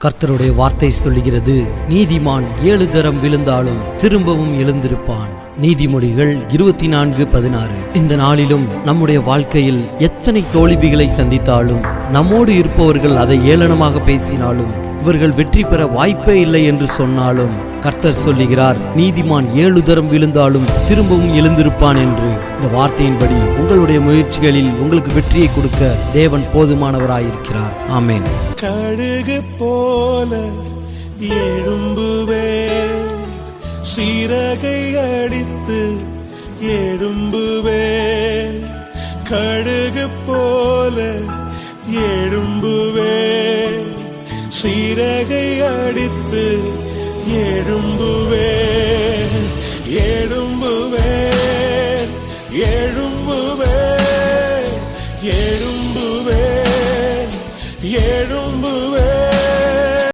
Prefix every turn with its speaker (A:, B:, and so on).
A: கர்த்தருடைய வார்த்தை சொல்லுகிறது, நீதிமான் 7 தரம் விழுந்தாலும் திரும்பவும் எழுந்திருப்பான். நீதிமொழிகள் 24:16. இந்த நாளிலும் நம்முடைய வாழ்க்கையில் எத்தனை தோல்விகளை சந்தித்தாலும், நம்மோடு இருப்பவர்கள் அதை ஏளனமாக பேசினாலும், இவர்கள் வெற்றி பெற வாய்ப்பே இல்லை என்று சொன்னாலும், கர்த்தர் சொல்லுகிறார், நீதிமான் 7 தரம் விழுந்தாலும் திரும்பவும் எழுந்திருப்பான் என்று. இந்த வார்த்தையின்படி உங்களுடைய முயற்சிகளில் உங்களுக்கு வெற்றியை கொடுக்க தேவன் போதுமானவராயிருக்கிறார். ஆமென்.
B: கழுகு போல எழும்புவே, சீரகை அடித்து எழும்புவே. கழுகு போல எழும்புவே, சீரகை அடித்து எழும்புவே. எழும்புவே, எழும்புவே.